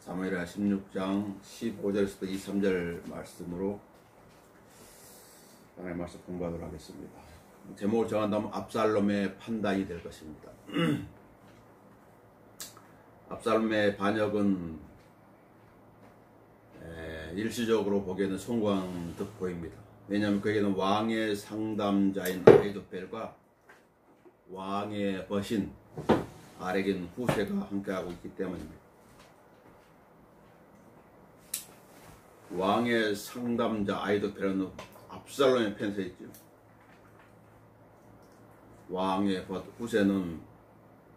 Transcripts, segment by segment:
사무엘하 16장 15절에서부터 23절 말씀으로 하나님의 말씀 공부하도록 하겠습니다. 제목을 정한다면 압살롬의 판단이 될 것입니다. 압살롬의 반역은 일시적으로 보기에는 성공한 듯 보입니다. 왜냐하면 그에게는 왕의 상담자인 아히도펠과 왕의 버신 아렉인 후세가 함께하고 있기 때문입니다. 왕의 상담자 아히도펠은 압살롬의 편에 있죠. 왕의 후세는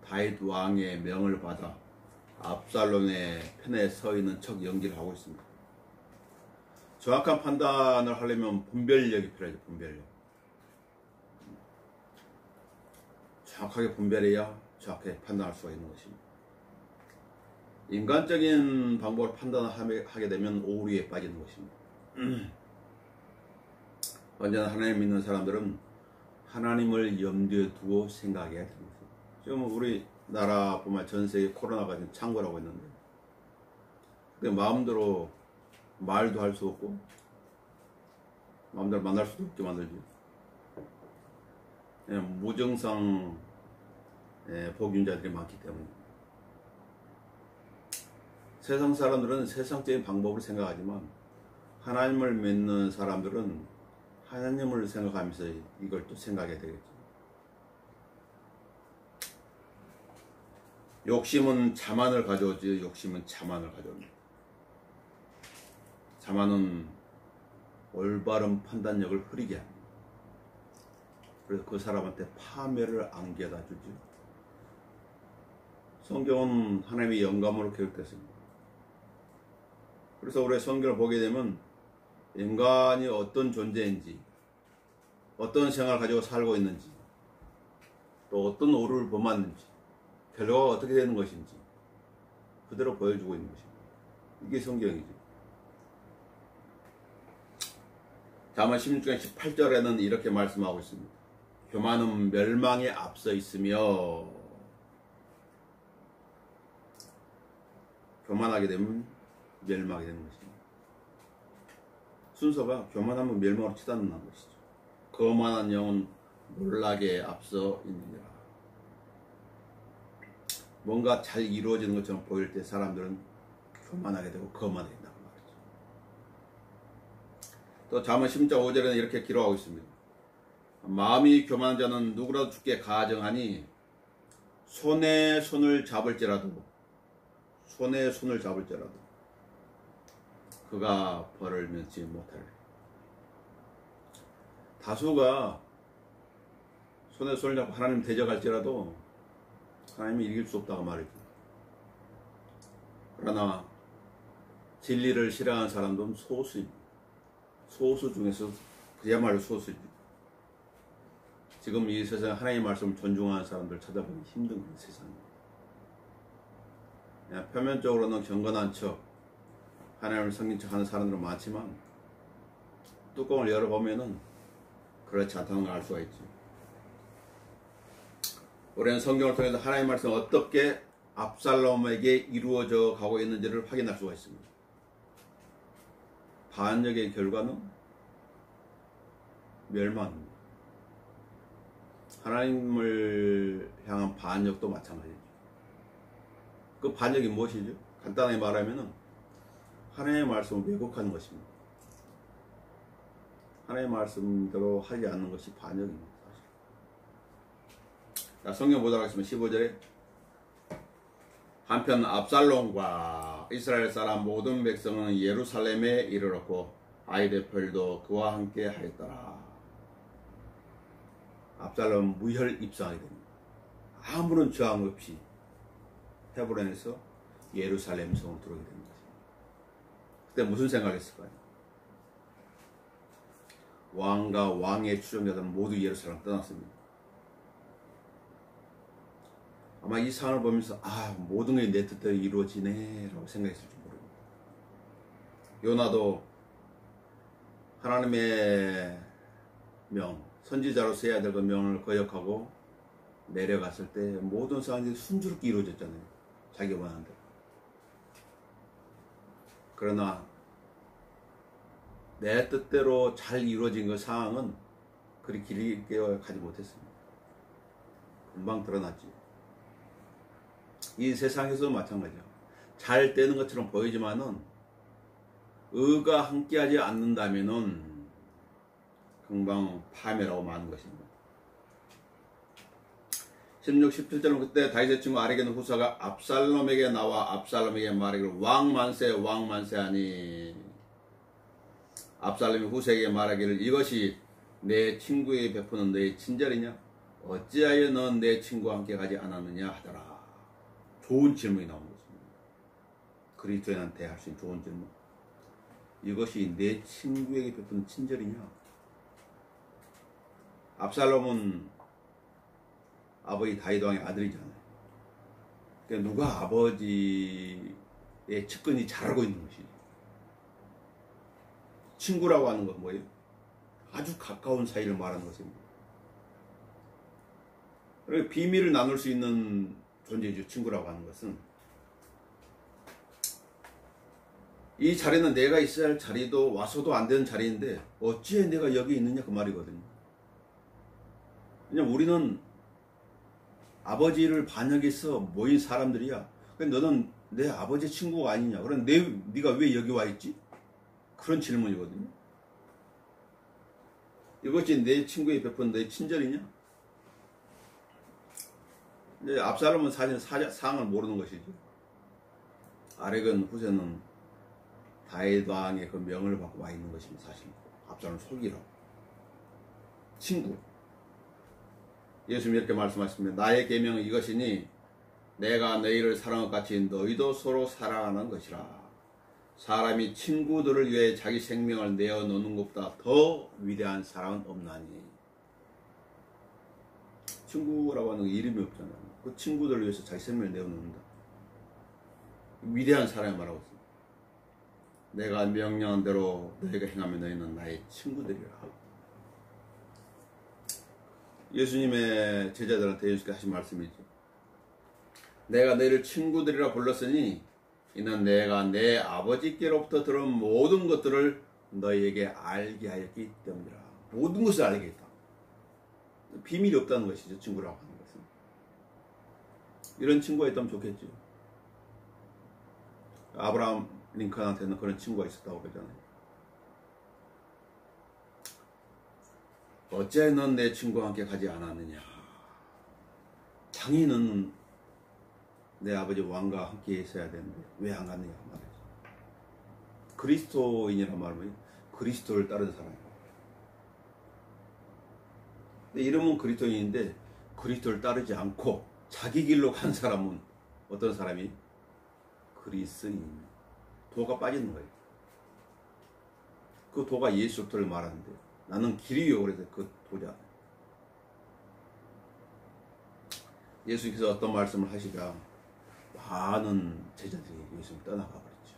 다윗 왕의 명을 받아 압살롬의 편에 서 있는 척 연기를 하고 있습니다. 정확한 판단을 하려면 분별력이 필요하죠. 분별력. 정확하게 분별해야 정확하게 판단할 수가 있는 것입니다. 인간적인 방법으로 판단을 하게 되면 오류에 빠지는 것입니다. 언제나 하나님 믿는 사람들은 하나님을 염두에 두고 생각해야 됩니다. 지금 우리나라뿐만 전 세계 코로나가 지금 창궐하고 있는데 마음대로 말도 할 수 없고 마음대로 만날 수도 없게 만들지. 무증상 복균자들이 많기 때문에 세상 사람들은 세상적인 방법을 생각하지만 하나님을 믿는 사람들은 하나님을 생각하면서 이걸 또 생각해야 되겠죠. 욕심은 자만을 가져오지 욕심은 자만을 가져옵니다. 자만은 올바른 판단력을 흐리게 합니다. 그래서 그 사람한테 파멸을 안겨다 주죠. 성경은 하나님의 영감으로 기록됐습니다. 그래서 우리 성경을 보게 되면 인간이 어떤 존재인지, 어떤 생각을 가지고 살고 있는지, 또 어떤 오류를 범하는지, 결과가 어떻게 되는 것인지 그대로 보여주고 있는 것입니다. 이게 성경이죠. 잠언 16장 18절에는 이렇게 말씀하고 있습니다. 교만은 멸망에 앞서 있으며, 교만하게 되면 멸망하게 되는 것입니다. 순서가 교만하면 멸망으로 치닫는 것이죠. 거만한 영은 놀라게 앞서 있느니라. 뭔가 잘 이루어지는 것처럼 보일 때 사람들은 교만하게 되고 거만하게 된다고 말이죠. 또 잠언 10장 5절에는 이렇게 기록하고 있습니다. 마음이 교만한 자는 누구라도 죽게 가정하니 손에 손을 잡을지라도 그가 벌을 면치 못하리. 다수가 손에 손을 잡고 하나님 대적할지라도 하나님이 이길 수 없다고 말이죠. 그러나 진리를 싫어하는 사람들은 소수입니다. 소수 중에서 그야말로 소수입니다. 지금 이 세상에 하나님의 말씀을 존중하는 사람들 찾아보기 힘든 세상입니다. 그냥 표면적으로는 경건한 척, 하나님을 섬긴 척 하는 사람들은 많지만 뚜껑을 열어보면은 그렇지 않다는 걸 알 수가 있죠. 우리는 성경을 통해서 하나님의 말씀이 어떻게 압살롬에게 이루어져 가고 있는지를 확인할 수가 있습니다. 반역의 결과는 멸망입니다. 하나님을 향한 반역도 마찬가지죠. 그 반역이 무엇이죠? 간단하게 말하면은 하나님의 말씀을 왜곡하는 것입니다. 하나님의 말씀대로 하지 않는 것이 반역입니다. 자, 성경 보도록 하겠습니다. 15절에 한편 압살롬과 이스라엘 사람 모든 백성은 예루살렘에 이르렀고 아히도펠도 그와 함께 하였더라. 압살롬은 무혈 입성하게 됩니다. 아무런 저항 없이 헤브론에서 예루살렘 성으로 들어오게 됩니다. 그때 무슨 생각했을까요? 왕과 왕의 추종자들은 모두 예루살렘을 떠났습니다. 아마 이 상황을 보면서 모든 게 내 뜻대로 이루어지네 라고 생각했을지 모릅니다. 요나도 하나님의 명, 선지자로서 해야 될 그 명을 거역하고 내려갔을 때 모든 상황이 순조롭게 이루어졌잖아요. 자기 원하는 대로. 그러나 내 뜻대로 잘 이루어진 그 상황은 그리 길게 가지 못했습니다. 금방 드러났지. 이 세상에서도 마찬가지야. 잘 되는 것처럼 보이지만은 의가 함께하지 않는다면은 금방 파멸하고 마는 것입니다. 16, 17절은 그때 다윗의 친구 아르게는 후사가 압살롬에게 나와 압살롬에게 말하기를 왕만세 왕만세 하니 압살롬이 후세에게 말하기를 이것이 내 친구에게 베푸는 너의 친절이냐? 어찌하여 넌 내 친구와 함께 가지 않았느냐 하더라. 좋은 질문이 나온 것입니다. 그리스도인한테 할 수 있는 좋은 질문. 이것이 내 친구에게 베푸는 친절이냐? 압살롬은 아버지 다윗 왕의 아들이잖아요. 그러니까 누가 아버지의 측근이 잘 알고 있는 것이지. 친구라고 하는 건 뭐예요? 아주 가까운 사이를 말하는 것입니다. 그리고 비밀을 나눌 수 있는 존재죠. 친구라고 하는 것은. 이 자리는 내가 있어야 할 자리도 와서도 안 되는 자리인데 어찌해 내가 여기 있느냐 그 말이거든요. 왜냐면 우리는 아버지를 반역해서 모인 사람들이야. 너는 내 아버지 친구가 아니냐. 그럼 네가 왜 여기 와 있지? 그런 질문이거든요. 이것이 내 친구에 베푼 너의 친절이냐? 근데 압살롬은 사실 상황을 모르는 것이죠. 아렉은 후세는 다윗 왕의 그 명을 받고 와 있는 것입니다. 사실 압살롬을 속이라고. 친구. 예수님이 이렇게 말씀하십니다. 나의 계명은 이것이니 내가 너희를 사랑한 것 같이 너희도 서로 사랑하는 것이라. 사람이 친구들을 위해 자기 생명을 내어놓는 것보다 더 위대한 사랑은 없나니. 친구라고 하는 이름이 없잖아요. 그 친구들을 위해서 자기 생명을 내어놓는다. 위대한 사랑을 말하고 있습니다. 내가 명령한 대로 너희가 행하면 너희는 나의 친구들이라. 예수님의 제자들한테 예수께서 하신 말씀이죠. 내가 너희를 친구들이라 불렀으니 이는 내가 내 아버지께로부터 들은 모든 것들을 너희에게 알게 하였기 때문이라. 모든 것을 알게 했다. 비밀이 없다는 것이죠. 친구라고 하는 것은. 이런 친구가 있다면 좋겠죠. 아브라함 링컨한테는 그런 친구가 있었다고 그러잖아요. 어째 넌 내 친구와 함께 가지 않았느냐. 당연히 내 아버지 왕과 함께 있어야 되는데 왜 안 갔느냐 말이죠. 그리스도인이란 말은 그리스도를 따르는 사람이에요. 근데 이름은 그리스도인인데 그리스도를 따르지 않고 자기 길로 간 사람은 어떤 사람이? 그리스도인. 도가 빠지는 거예요. 그 도가 예수를 말하는데 나는 길이요 그래서 그 도자. 예수께서 어떤 말씀을 하시자 많은 제자들이 예수를 떠나가 버렸죠.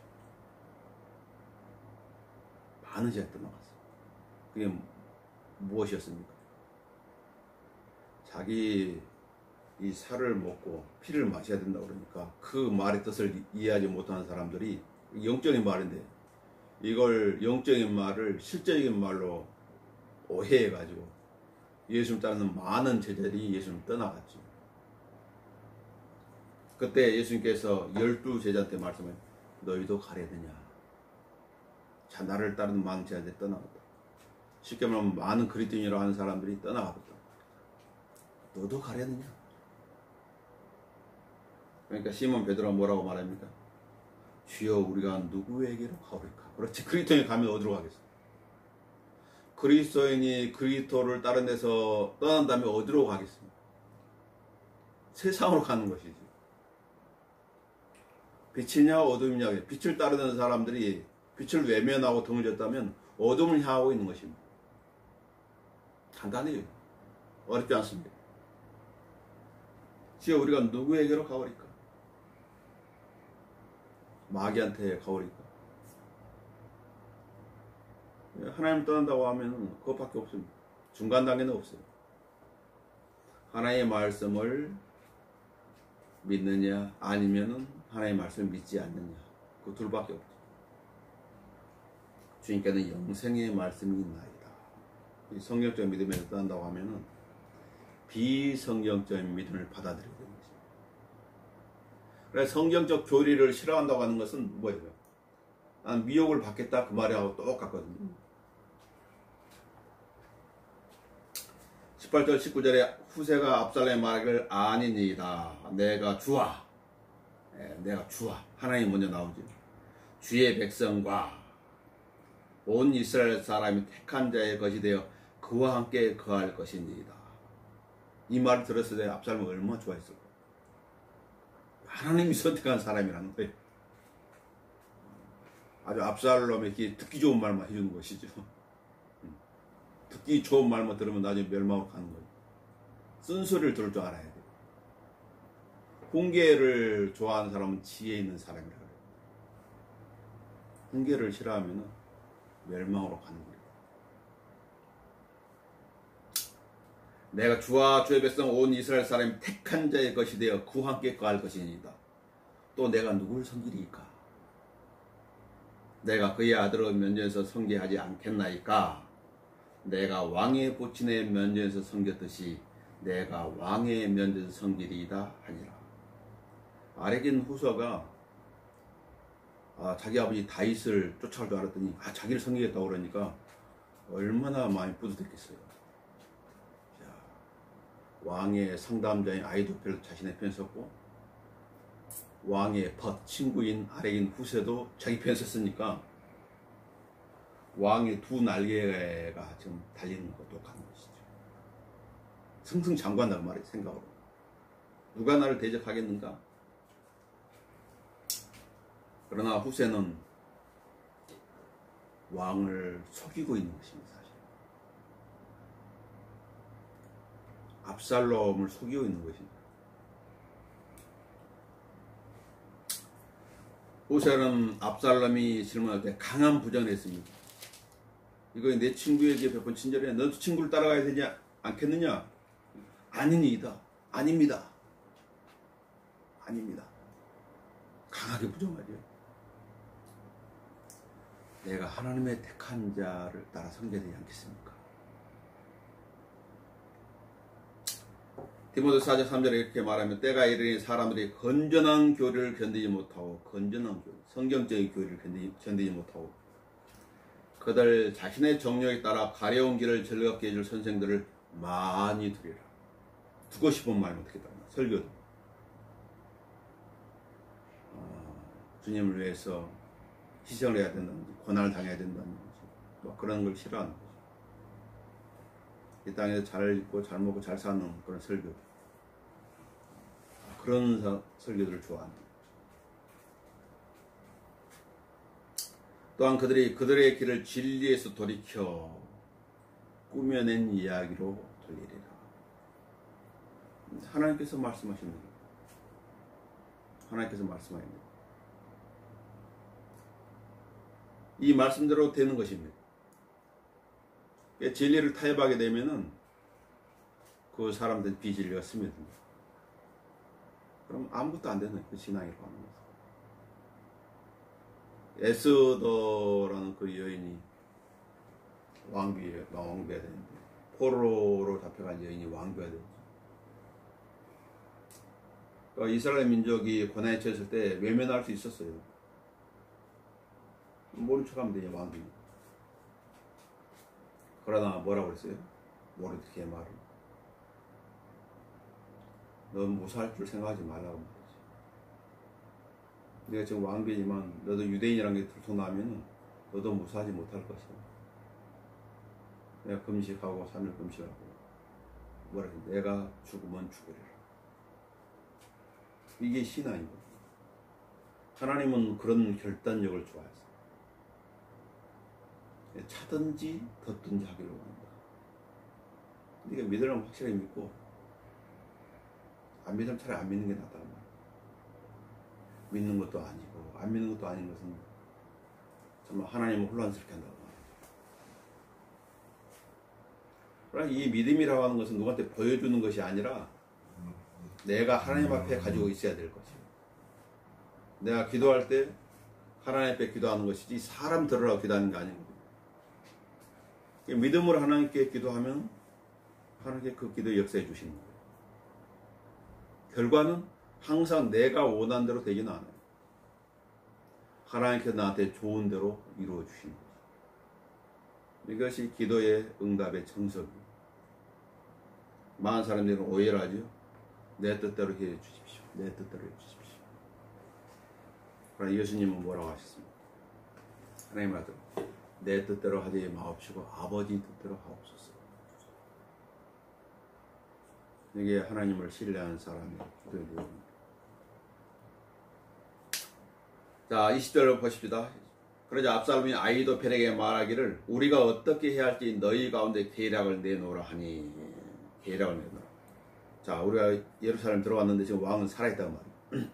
많은 제자들이 떠나갔어요. 그게 무엇이었습니까? 자기 이 살을 먹고 피를 마셔야 된다 그러니까 그 말의 뜻을 이해하지 못하는 사람들이 영적인 말인데 이걸 영적인 말을 실제적인 말로 오해해가지고 예수님 따르는 많은 제자들이 예수님 떠나갔죠. 그때 예수님께서 12제자한테 말씀하셨어요. 너희도 가려야 되냐. 자, 나를 따르는 많은 제자들이 떠나갔다. 쉽게 말하면 많은 그리스도인이라고 하는 사람들이 떠나갔다. 너도 가려야 되냐. 그러니까 시몬 베드로가 뭐라고 말합니까? 주여 우리가 누구에게로 가볼까? 그렇지. 그리스도인이 가면 어디로 가겠어? 그리스도인이 그리스도를 다른 데서 떠난다면 어디로 가겠습니까? 세상으로 가는 것이지. 빛이냐 어둠이냐. 빛을 따르는 사람들이 빛을 외면하고 등을 졌다면 어둠을 향하고 있는 것입니다. 간단해요. 어렵지 않습니다. 주여 우리가 누구에게로 가버릴까? 마귀한테 가버릴까? 하나님 떠난다고 하면 그것밖에 없습니다. 중간 단계는 없어요. 하나님의 말씀을 믿느냐 아니면은 하나님의 말씀을 믿지 않느냐. 그 둘밖에 없죠. 주님께는 영생의 말씀이 있나이다. 이 성경적 믿음에서 떠난다고 하면은 비성경적인 믿음을 받아들여야 되는 것입니다. 그래서 성경적 교리를 싫어한다고 하는 것은 뭐예요? 난 미혹을 받겠다 그 말하고 똑같거든요. 18절 19절에 후세가 압살롬의 말을 아니니이다. 내가 주와. 내가 주와. 하나님 먼저 나오죠. 주의 백성과 온 이스라엘 사람이 택한 자의 것이 되어 그와 함께 거할 것이니이다. 이 말을 들었을 때 압살롬은 얼마나 좋아했을까. 하나님이 선택한 사람이라는 거예요. 아주 압살롬에게 듣기 좋은 말만 해주는 것이죠. 듣기 좋은 말만 들으면 나중에 멸망으로 가는 거예요. 쓴소리를 들을 줄 알아야 돼요. 훈계를 좋아하는 사람은 지혜 있는 사람이라고 해요. 훈계를 싫어하면 멸망으로 가는 거예요. 내가 주와 주의 백성 온 이스라엘 사람이 택한 자의 것이 되어 그와 함께 거할 것이니이다. 또 내가 누구를 섬기리이까? 내가 그의 아들을 면전에서 섬기하지 않겠나이까? 내가 왕의 보친의 면전에서 섬겼듯이 내가 왕의 면전에서 섬기리이다 하니라. 아렉인 후서가 자기 아버지 다윗을 쫓아갈 줄 알았더니 자기를 섬기겠다고 그러니까 얼마나 많이 뿌듯했겠어요. 자, 왕의 상담자인 아히도펠도 자신의 편 섰고 왕의 친구인 아렉인 후세도 자기 편 섰으니까 왕의 두 날개가 지금 달리는 것과 똑같은 것이죠. 승승장구한다고 말이에요. 생각으로. 누가 나를 대적하겠는가? 그러나 후세는 왕을 속이고 있는 것입니다. 사실. 압살롬을 속이고 있는 것입니다. 후세는 압살롬이 질문할 때 강한 부정을 했습니다. 이거 내 친구에게 몇 번 친절해. 너도 친구를 따라가야 되냐? 않겠느냐? 아니니이다. 아닙니다. 아닙니다. 강하게 부정하죠. 내가 하나님의 택한 자를 따라 섬겨야 되지 않겠습니까? 디모데 4장 3절에 이렇게 말하면 때가 이르니 사람들이 건전한 교리를 견디지 못하고 건전한 교리, 성경적인 교리를 견디지 못하고 그들 자신의 정욕에 따라 가려운 길을 즐겁게 해줄 선생들을 많이 두리라. 두고 싶은 말은 어떻게 따르나? 설교도. 주님을 위해서 희생을 해야 된다든지 고난을 당해야 된다든지 뭐 그런 걸 싫어하는 거죠. 이 땅에서 잘 입고 잘 먹고 잘 사는 그런 설교. 그런 설교들을 좋아합니다. 또한 그들의 길을 진리에서 돌이켜 꾸며낸 이야기로 돌리리라. 하나님께서 말씀하시는 거예요. 하나님께서 말씀하십니다. 이 말씀대로 되는 것입니다. 진리를 타협하게 되면은 그 사람들은 비진리가 스며듭니다. 그럼 아무것도 안 되는 그 신앙이라고 하는 거죠. 에스더라는 그 여인이 왕비해야 되는데 포로로 잡혀간 여인이 왕비가 되죠. 그러니까 이스라엘 민족이 고난에 처했을 때 외면할 수 있었어요. 모른 척하면 되냐 왕비. 그러나 뭐라고 그랬어요? 모르드케의 말을 넌 무사할 줄 생각하지 말라고 말이지. 내가 지금 왕비지만 너도 유대인이라는 게 들통나면 너도 무사하지 못할 것이야. 내가 금식하고 3일 금식하고 뭐라 그래? 내가 죽으면 죽으리라. 이게 신앙인 거예요. 하나님은 그런 결단력을 좋아해서 차든지 덧든지 하기로 합니다. 네가 믿으려면 확실하게 믿고 안 믿으면 차라리 안 믿는 게 낫다. 믿는 것도 아니고 안 믿는 것도 아닌 것은 정말 하나님을 혼란스럽게 한다고 합니다. 그러나 이 믿음이라고 하는 것은 누구한테 보여주는 것이 아니라 내가 하나님 앞에 가지고 있어야 될 것이에요. 내가 기도할 때 하나님 앞에 기도하는 것이지 사람 들으라고 기도하는 게 아닌 거예요. 믿음으로 하나님께 기도하면 하나님께 그 기도에 역사해 주시는 거예요. 결과는 항상 내가 원한 대로 되지는 않아요. 하나님께서 나한테 좋은 대로 이루어 주시는 거예요. 이것이 기도의 응답의 정석이에요. 많은 사람들은 오해를 하죠. 내 뜻대로 해 주십시오. 내 뜻대로 해 주십시오. 그러나 예수님은 뭐라고 하셨습니까? 하나님 아들, 내 뜻대로 하지 마옵시고 아버지 뜻대로 하옵소서. 이게 하나님을 신뢰하는 사람의 기도의 내용입니다. 자, 20절을 보십시다. 그러자 압살롬이 아히도펠에게 말하기를 우리가 어떻게 해야 할지 너희 가운데 계략을 내놓으라 하니. 계략을 내놓으라. 자, 우리가 예루살렘 들어왔는데 지금 왕은 살아있단 말이에요.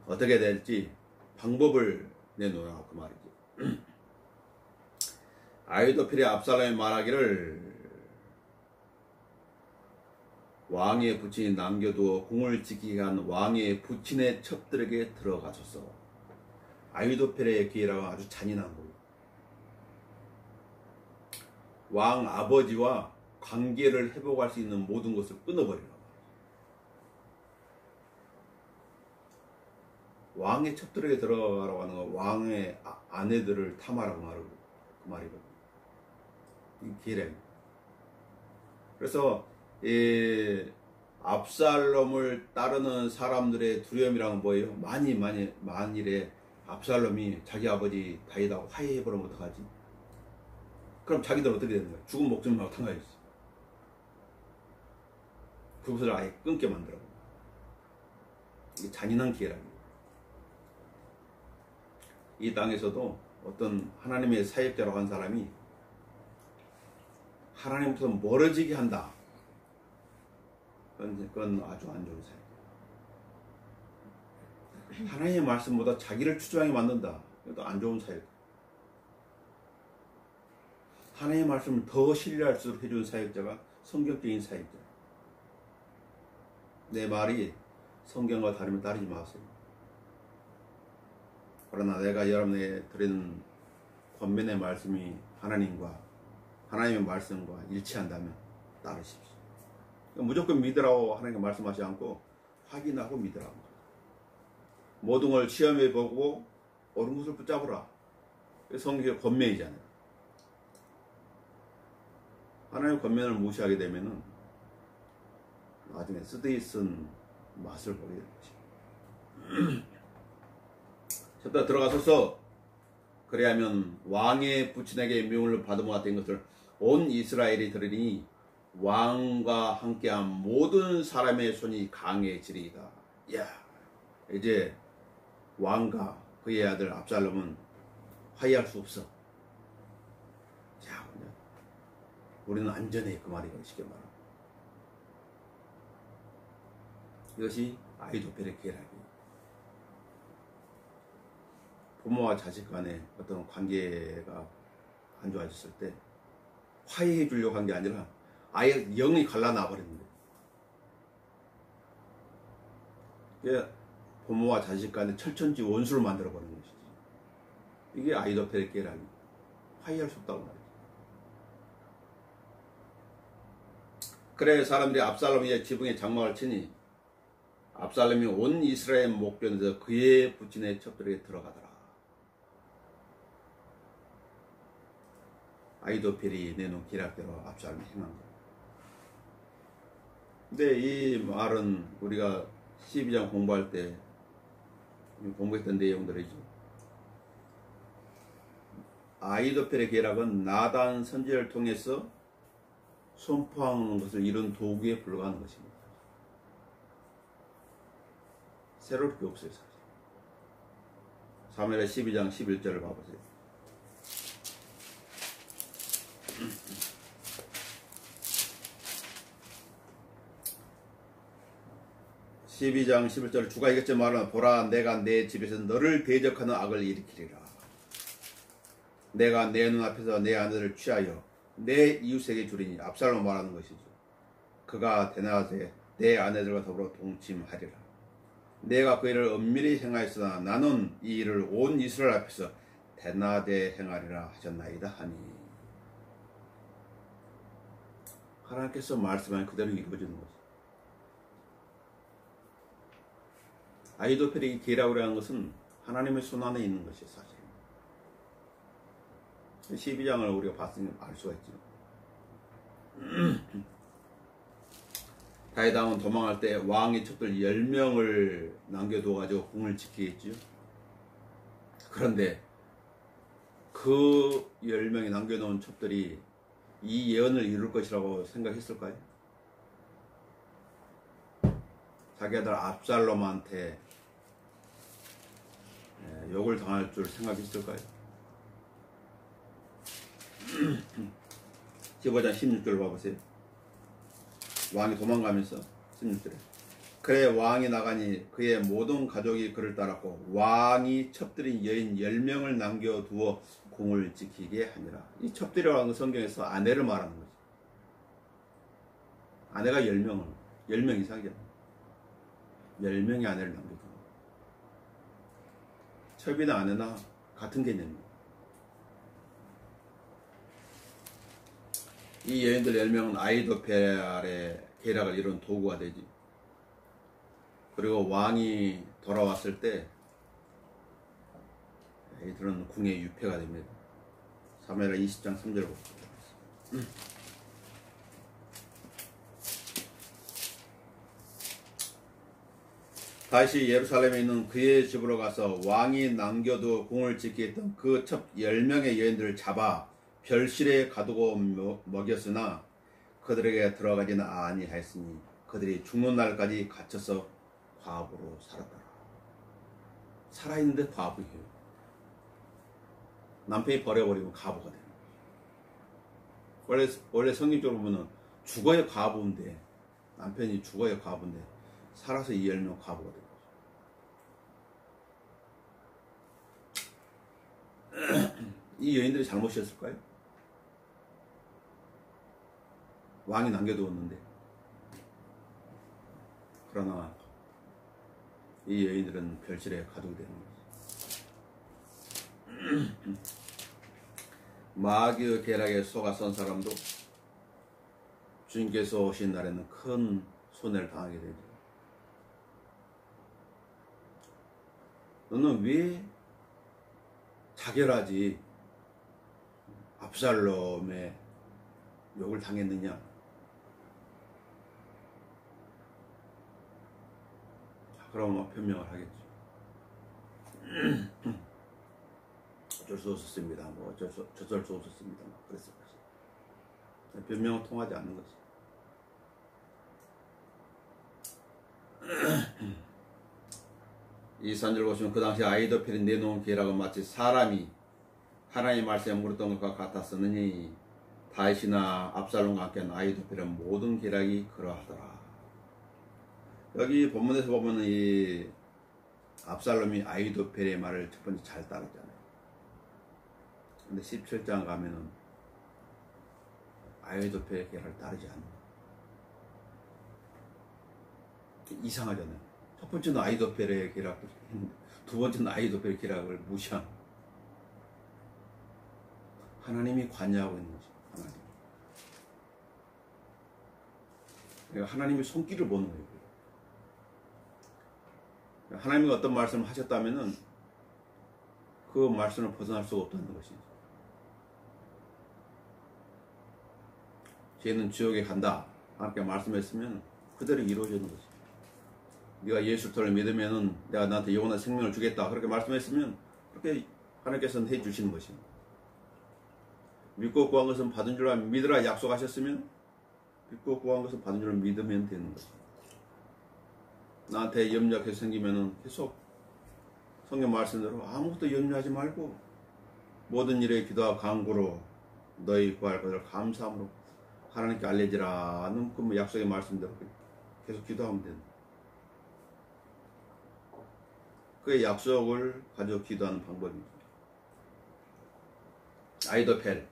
어떻게 될지 방법을 내놓으라 그 말이죠. 아히도펠이 압살롬이 말하기를 왕의 부친이 남겨두어 궁을 지키게 한 왕의 부친의 첩들에게 들어가소서. 아히도펠의 계략은 아주 잔인한 거예요. 왕 아버지와 관계를 회복할 수 있는 모든 것을 끊어버리라. 왕의 첩들에게 들어가라고 하는 건 왕의 아내들을 탐하라고 말하고 그 말이거든요. 이 계략입니다. 그래서 압살롬을 따르는 사람들의 두려움이란 뭐예요? 만일에 압살롬이 자기 아버지 다윗하고 화해해버리면 어떡하지? 그럼 자기들 어떻게 되는 거예요? 죽은 목숨하고 당하겠지. 그것을 아예 끊게 만들어요. 이게 잔인한 계략이에요. 이 땅에서도 어떤 하나님의 사역자라고 한 사람이 하나님부터 멀어지게 한다. 그건 아주 안 좋은 사역. 하나님의 말씀보다 자기를 추종하게 만든다. 이것도 안 좋은 사역. 하나님의 말씀을 더 신뢰할 수 있도록 해주는 사역자가 성경적인 사역자. 내 말이 성경과 다르면 따르지 마세요. 그러나 내가 여러분에게 드리는 권면의 말씀이 하나님의 말씀과 일치한다면 따르십시오. 무조건 믿으라고 하나님께 말씀하지 않고 확인하고 믿으라고. 모든 걸 시험해보고 옳은 것을 붙잡으라. 성경의 권면이잖아요. 하나님의 권면을 무시하게 되면은 나중에 쓰디쓴 맛을 보게 되는 것입니다. 쳤다 들어가소서. 그래야면 왕의 부친에게 명을 받음과 된 것을 온 이스라엘이 들으니 왕과 함께한 모든 사람의 손이 강해지리이다. 야, 이제 왕과 그의 아들 압살롬은 화해할 수 없어. 자, 우리는 안전해. 그 말이에요. 쉽게 말하면. 이것이 아히도펠의 계략이에요. 부모와 자식 간의 어떤 관계가 안 좋아졌을 때 화해해 주려고 한 게 아니라 아예 영이 갈라나 버리는 거예요. 부모와 자식 간에 철천지 원수를 만들어 버리는 것이지. 이게 아히도펠의 계략이에요. 화해할 수 없다고 말이죠. 그래 사람들이 압살롬의 지붕에 장막을 치니 압살롬이 온 이스라엘 목전에서 그의 부친의 첩들에게 들어가더라. 아히도펠이 내놓은 계략대로 압살롬이 행한 거예요. 근데 이 말은 우리가 12장 공부할 때 공부했던 내용들이죠. 아히도펠의 계략은 나단 선지자를 통해서 선포하는 것을 이룬 도구에 불과한 것입니다. 새로울 게 없어요. 사실. 사무엘하 12장 11절을 봐보세요. 12장 11절 주가 이것저것 말하면 보라 내가 내 집에서 너를 대적하는 악을 일으키리라. 내가 내 눈앞에서 내 아내를 취하여 내 이웃에게 주리니 압살롬 말하는 것이죠. 그가 대낮에 내 아내들과 더불어 동침하리라. 내가 그 일을 엄밀히 행하였으나 나는 이 일을 온 이스라엘 앞에서 대낮에 행하리라 하셨나이다 하니. 하나님께서 말씀하신 그대로 이루어지는 거죠. 아히도펠의 계략이라고 하는 것은 하나님의 손 안에 있는 것이 사실입니다. 12장을 우리가 봤으면 알 수가 있죠. 다윗 왕은 도망할 때 왕의 첩들 10명을 남겨두어가지고 궁을 지키겠지요. 그런데 그 10명이 남겨놓은 첩들이 이 예언을 이룰 것이라고 생각했을까요? 자기 아들 압살롬한테 욕을 당할 줄 생각했을까요? 15장 16절 봐보세요. 왕이 도망가면서 16절에 그래 왕이 나가니 그의 모든 가족이 그를 따랐고 왕이 첩들인 여인 10명을 남겨두어 궁을 지키게 하니라. 이 첩들이라는 건 성경에서 아내를 말하는 거죠. 아내가 10명 이상이잖아요. 10명의 아내를 남겨둔 거예요. 첩이나 아내나 같은 개념입니다. 이 여인들 10명은 아히도펠의 계략을 이룬 도구가 되지. 그리고 왕이 돌아왔을 때 이들은 궁의 유폐가 됩니다. 사무엘하 20장 3절 보겠습니다. 다시 예루살렘에 있는 그의 집으로 가서 왕이 남겨두어 궁을 지키던 그 첩 10명의 여인들을 잡아 별실에 가두고 먹였으나 그들에게 들어가지는 아니하였으니 그들이 죽는 날까지 갇혀서 과부로 살았더라. 살아있는데 과부예요. 남편이 버려버리면 과부가 돼요. 원래 성경적으로 보면 죽어야 과부인데, 남편이 죽어야 과부인데 살아서 이 10명 과부가 돼요. 이 여인들이 잘못이었을까요? 왕이 남겨두었는데. 그러나 이 여인들은 별실에 가두게 되는 거죠. 마귀의 계략에 속아선 사람도 주님께서 오신 날에는 큰 손해를 당하게 되죠. 너는 왜 자결하지 압살롬의 욕을 당했느냐? 그러면 변명을 하겠죠. 어쩔 수 없었습니다. 뭐 어쩔 수 없었습니다. 그랬을 것이죠. 변명은 통하지 않는 거죠. 이 산절 보시면 그 당시 아히도펠이 내놓은 계략은 마치 사람이 하나님의 말씀에 물었던 것과 같았으니 다윗이나 압살롬과 함께한 아히도펠의 모든 계략이 그러하더라. 여기 본문에서 보면 이 압살롬이 아히도펠의 말을 첫 번째 잘 따랐잖아요. 근데 17장 가면은 아히도펠의 계략을 따르지 않는 거예요. 이상하잖아요. 첫 번째는 아히도펠의 계략을 했는데 두 번째는 아히도펠의 계략을 무시한. 하나님이 관여하고 있는 거죠. 그러니까 하나님의 손길을 보는 거예요. 하나님이 어떤 말씀을 하셨다면은 그 말씀을 벗어날 수가 없다는 것이죠. 죄는 지옥에 간다. 하나님께 말씀했으면 그대로 이루어지는 거죠. 네가 예수 그리스도를 믿으면은 내가 너한테 영원한 생명을 주겠다. 그렇게 말씀했으면 그렇게 하나님께서는 해 주시는 것입니다. 믿고 구한 것은 받은 줄 믿으라 약속하셨으면 믿고 구한 것은 받은 줄 믿으면 되는 것입니다. 나한테 염려가 계속 생기면은 계속 성경 말씀대로 아무것도 염려하지 말고 모든 일에 기도와 간구로 너희 구할 것을 감사함으로 하나님께 알려지라는 그 약속의 말씀대로 계속 기도하면 된다. 그의 약속을 가지고 기도하는 방법입니다. 아히도펠,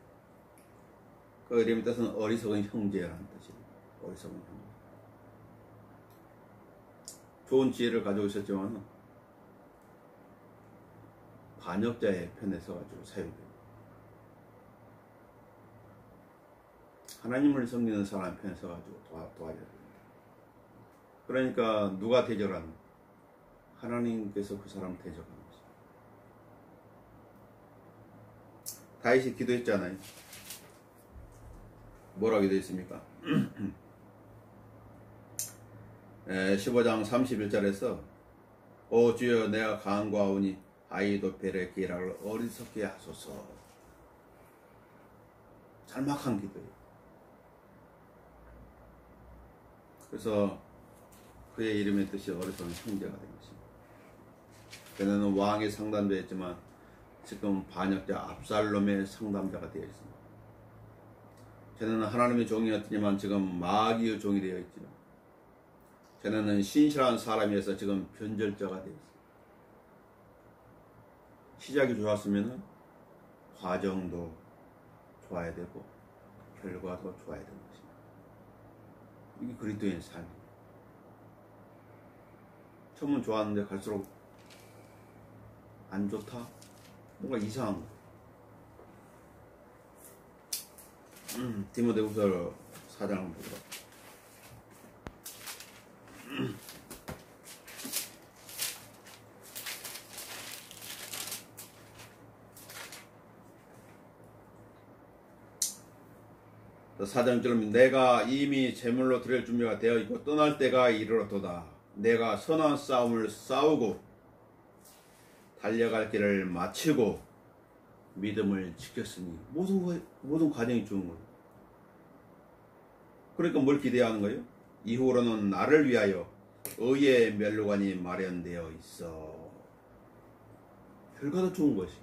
그 이름의 뜻은 어리석은 형제라는 뜻입니다. 어리석은 형제. 좋은 지혜를 가지고 있었지만 반역자의 편에 서가지고 사용됩니다. 하나님을 섬기는 사람 편에 서가지고 도와줘야 됩니다. 그러니까 누가 대적하는? 하나님께서 그 사람 대적하는 거죠. 다윗이 기도했잖아요. 뭐라고 기도했습니까? 15장 31절에서 오 주여 내가 간구하오니 아히도펠의 계략을 어리석게 하소서. 짤막한 기도예요. 그래서 그의 이름의 뜻이 어리석은 형제가 된 것입니다. 그는 왕의 상담자였지만 지금 반역자 압살롬의 상담자가 되어 있습니다. 쟤는 하나님의 종이었지만 지금 마귀의 종이 되어 있죠. 쟤는 신실한 사람이어서 지금 변절자가 되어 있습니다. 시작이 좋았으면 과정도 좋아야 되고 결과도 좋아야 되는 것입니다. 이게 그리스도인의 삶입니다. 처음은 좋았는데 갈수록 안 좋다? 뭔가 이상한 거. 디모데후서 4장을 보자. 사장처럼 내가 이미 제물로 드릴 준비가 되어 있고 떠날 때가 이르렀도다. 내가 선한 싸움을 싸우고 달려갈 길을 마치고 믿음을 지켰으니 모든 과정이 좋은 거예요. 그러니까 뭘 기대하는 거예요? 이후로는 나를 위하여 의의 멸류관이 마련되어 있어. 결과도 좋은 것이.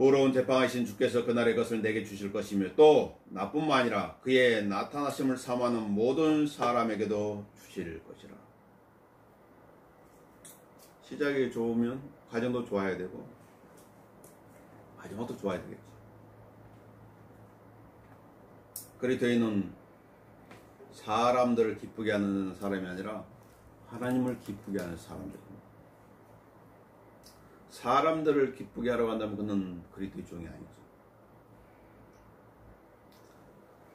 의로운 재판하신 주께서 그날의 것을 내게 주실 것이며 또 나뿐만 아니라 그의 나타나심을 사모하는 모든 사람에게도 주실 것이라. 시작이 좋으면 과정도 좋아야 되고 마지막도 좋아야 되겠지. 그리스도인은 사람들을 기쁘게 하는 사람이 아니라 하나님을 기쁘게 하는 사람들입니다. 사람들을 기쁘게 하러 간다면 그는 그리스도의 종이 아니죠.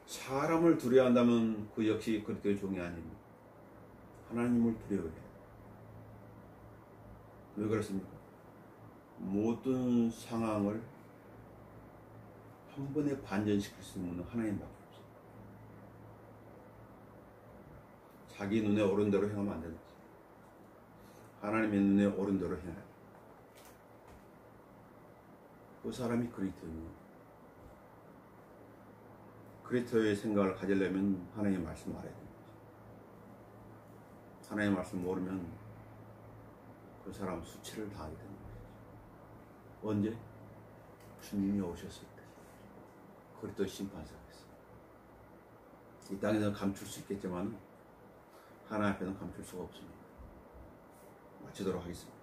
사람을 두려워한다면 그 역시 그리스도의 종이 아닙니다. 하나님을 두려워해요. 왜 그렇습니까? 모든 상황을 한 번에 반전시킬 수 있는 분은 하나님밖에 없어요. 자기 눈에 오른 대로 행하면 안 되는 거죠. 하나님의 눈에 오른 대로 행해야 돼요. 그 사람이 그리스도입니다. 그리스도의 생각을 가지려면 하나님의 말씀을 알아야 됩니다. 하나님의 말씀 모르면 그 사람 수치를 당하게 되는 것이죠. 언제? 주님이 오셨을 때. 그리스도의 심판사에서. 이 땅에서는 감출 수 있겠지만 하나님 앞에는 감출 수가 없습니다. 마치도록 하겠습니다.